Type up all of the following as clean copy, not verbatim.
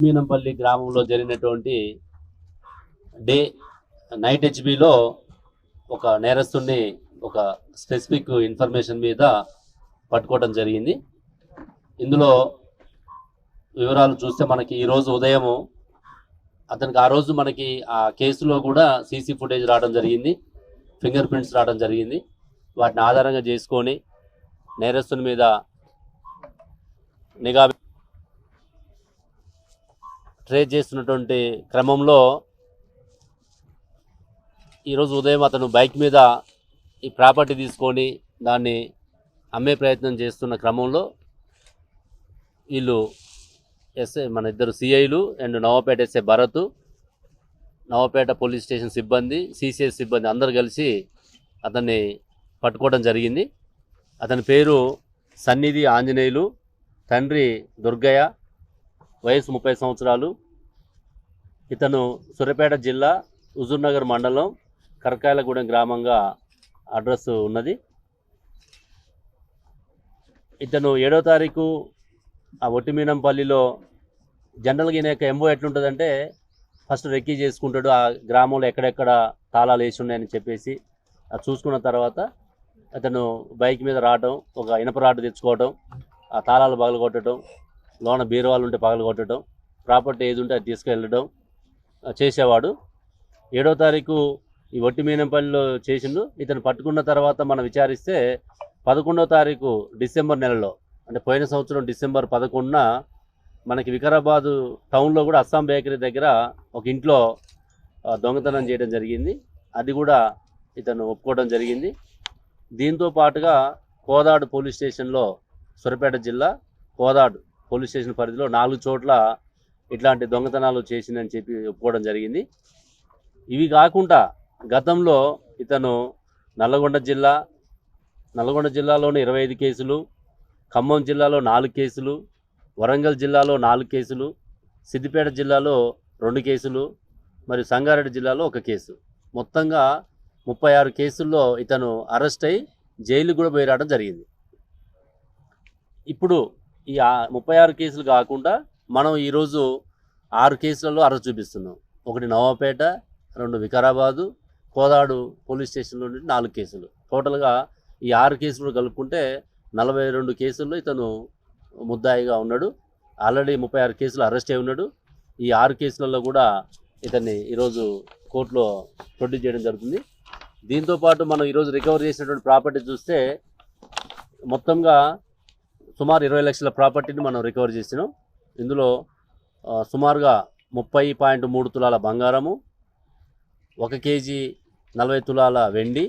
మీనంపల్లి గ్రామంలో జరిగినటువంటి నైట్ హెచ్బిలో ఒక నేరస్తుడిని ఒక స్పెసిఫిక్ ఇన్ఫర్మేషన్ మీద పట్టుకోవడం జరిగింది. ఇందులో వివరాలు చూస్తే మనకి ఈరోజు ఉదయం అతనికి ఆ రోజు మనకి ఆ కేసులో కూడా సీసీ ఫుటేజ్ రావడం జరిగింది, ఫింగర్ ప్రింట్స్ రావడం జరిగింది. వాటిని ఆధారంగా చేసుకొని నేరస్తుని మీద నిఘా ట్రేస్ చేస్తున్నటువంటి క్రమంలో ఈరోజు ఉదయం అతను బైక్ మీద ఈ ప్రాపర్టీ తీసుకొని దాన్ని అమ్మే ప్రయత్నం చేస్తున్న క్రమంలో వీళ్ళు ఎస్ఐ మన ఇద్దరు సిఐలు and Navapeta SI Bharat, Navapeta police station సిబ్బంది, సిసిఎస్ సిబ్బంది అందరు కలిసి అతన్ని పట్టుకోవడం జరిగింది. అతని పేరు సన్నిధి ఆంజనేయులు, తండ్రి దుర్గయ్య, వయసు 30 సంవత్సరాలు. ఇతను సూర్యాపేట జిల్లా హుజూర్నగర్ మండలం కరకాయలగూడెం గ్రామంగా అడ్రస్ ఉన్నది. ఇతను 7వ తారీఖు ఆ ఒట్టిమీనంపల్లిలో జనరల్గా ఈయన యొక్క ఎంఓ ఎట్లుంటుందంటే ఫస్ట్ రెక్కీ చేసుకుంటాడు, ఆ గ్రామంలో ఎక్కడెక్కడ తాళాలు వేసి ఉన్నాయని చెప్పేసి అది చూసుకున్న తర్వాత అతను బైక్ మీద రావడం, ఒక ఇనప రాడ్డు తెచ్చుకోవడం, ఆ తాళాలు పగలగొట్టడం, లోన బీరువాలు ఉంటే పగలగొట్టడం, ప్రాపర్టీ ఏది ఉంటే అది తీసుకెళ్ళడం చేసేవాడు. 7వ తారీఖు ఈ ఒట్టిమీనంపల్లిలో చేసిండు. ఇతను పట్టుకున్న తర్వాత మనం విచారిస్తే 11వ తారీఖు డిసెంబర్ నెలలో, అంటే పోయిన సంవత్సరం డిసెంబర్ 11న మనకి వికారాబాదు టౌన్లో కూడా అస్సాం బేకరీ దగ్గర ఒక ఇంట్లో దొంగతనం చేయడం జరిగింది. అది కూడా ఇతను ఒప్పుకోవడం జరిగింది. దీంతో పాటుగా కోదాడు పోలీస్ స్టేషన్లో, సూర్యాపేట జిల్లా కోదాడు పోలీస్ స్టేషన్ పరిధిలో 4 చోట్ల ఇట్లాంటి దొంగతనాలు చేసిందని చెప్పి ఒప్పుకోవడం జరిగింది. ఇవి కాకుండా గతంలో ఇతను నల్లగొండ జిల్లాలోని 25 కేసులు, ఖమ్మం జిల్లాలో 4 కేసులు, వరంగల్ జిల్లాలో 4 కేసులు, సిద్దిపేట జిల్లాలో 2 కేసులు, మరియు సంగారెడ్డి జిల్లాలో 1 కేసు, మొత్తంగా 36 కేసుల్లో ఇతను అరెస్ట్ అయి జైలు కూడా పోయి రావడం జరిగింది. ఇప్పుడు ఈ 36 కేసులు కాకుండా మనం ఈరోజు 6 కేసులలో అరెస్ట్ చూపిస్తున్నాం. 1 నవాపేట, 2 వికారాబాదు, కోదాడు పోలీస్ స్టేషన్లో నుండి 4 కేసులు. టోటల్గా ఈ 6 కేసులు కలుపుకుంటే 42 కేసుల్లో ఇతను ముద్దాయిగా ఉన్నాడు. ఆల్రెడీ 36 కేసులు అరెస్ట్ అయి ఉన్నాడు. ఈ 6 కేసులలో కూడా ఇతన్ని ఈరోజు కోర్టులో ప్రొడ్యూస్ చేయడం జరుగుతుంది. దీంతోపాటు మనం ఈరోజు రికవర్ చేసినటువంటి ప్రాపర్టీ చూస్తే మొత్తంగా సుమారు 20 లక్షల ప్రాపర్టీని మనం రికవర్ చేసినాం. ఇందులో సుమారుగా 30.3 తులాల బంగారము, 1 కేజీ 40 తులాల వెండి,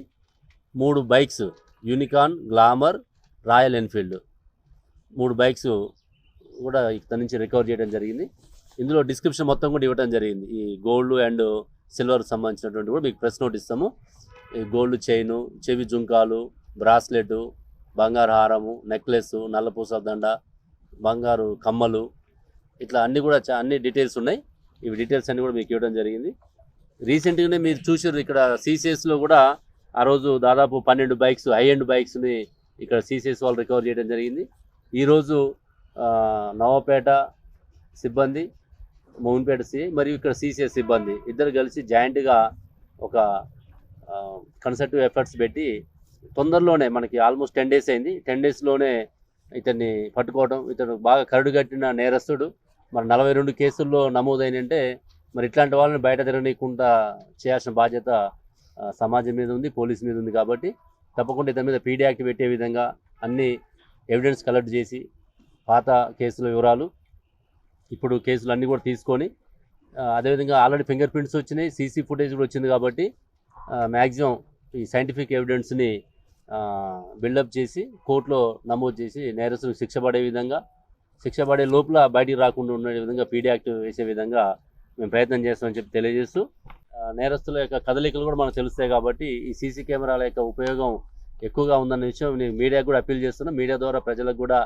3 bikes unicorn, glamour, royal Enfield 3 bikes కూడా ఇక్కడ నుంచి రికవర్ చేయడం జరిగింది. ఇందులో డిస్క్రిప్షన్ మొత్తం కూడా ఇవ్వడం జరిగింది. ఈ గోల్డ్ అండ్ సిల్వర్ సంబంధించినటువంటి కూడా మీకు ప్రెస్ నోట్ ఇస్తాము. ఈ గోల్డ్ చైను, చెవి జుంకాలు, బ్రాస్లెట్, బంగారు హారము, నెక్లెస్, నల్లపూస దండ, బంగారు కమ్మలు, ఇట్లా అన్నీ కూడా అన్ని డీటెయిల్స్ ఉన్నాయి. ఇవి డీటెయిల్స్ అన్నీ కూడా మీకు ఇవ్వడం జరిగింది. రీసెంట్గానే మీరు చూసారు ఇక్కడ సీసీఎస్లో కూడా ఆ రోజు దాదాపు 12 బైక్స్, హై ఎండ్ బైక్స్ని ఇక్కడ సీసీఎస్ వాళ్ళు రికవర్ చేయడం జరిగింది. ఈరోజు నవాపేట సిబ్బంది, మౌన్పేట సిఐ మరియు ఇక్కడ సీసీఎస్ సిబ్బంది ఇద్దరు కలిసి జాయింట్గా ఒక కన్సర్టివ్ ఎఫర్ట్స్ పెట్టి తొందరలోనే, మనకి ఆల్మోస్ట్ 10 డేస్ అయింది, 10 డేస్లోనే ఇతన్ని పట్టుకోవడం. ఇతను బాగా కరడుగట్టిన నేరస్తుడు. మరి 42 కేసుల్లో నమోదైనంటే మరి ఇట్లాంటి వాళ్ళని బయట తిరగనీయకుండా చేయాల్సిన బాధ్యత సమాజం మీద ఉంది, పోలీస్ మీద ఉంది. కాబట్టి తప్పకుండా ఇతని మీద పీడీ యాక్ట్ పెట్టే విధంగా అన్ని ఎవిడెన్స్ కలెక్ట్ చేసి పాత కేసుల వివరాలు, ఇప్పుడు కేసులు అన్నీ కూడా తీసుకొని, అదేవిధంగా ఆల్రెడీ ఫింగర్ ప్రింట్స్ వచ్చినాయి, సీసీ ఫుటేజ్ కూడా వచ్చింది. కాబట్టి మ్యాక్సిమం ఈ సైంటిఫిక్ ఎవిడెన్స్ని బిల్డప్ చేసి కోర్టులో నమోదు చేసి నేరస్తులకు శిక్ష పడే లోపల బయటికి రాకుండా ఉండే విధంగా పీడీ యాక్ట్ వేసే విధంగా మేము ప్రయత్నం చేస్తామని చెప్పి తెలియజేస్తూ, నేరస్తుల యొక్క కదలికలు కూడా మనకు తెలుస్తాయి. కాబట్టి ఈ సీసీ కెమెరాల యొక్క ఉపయోగం ఎక్కువగా ఉందన్న విషయం మీడియాకు కూడా అప్పీల్ చేస్తున్నాం. మీడియా ద్వారా ప్రజలకు కూడా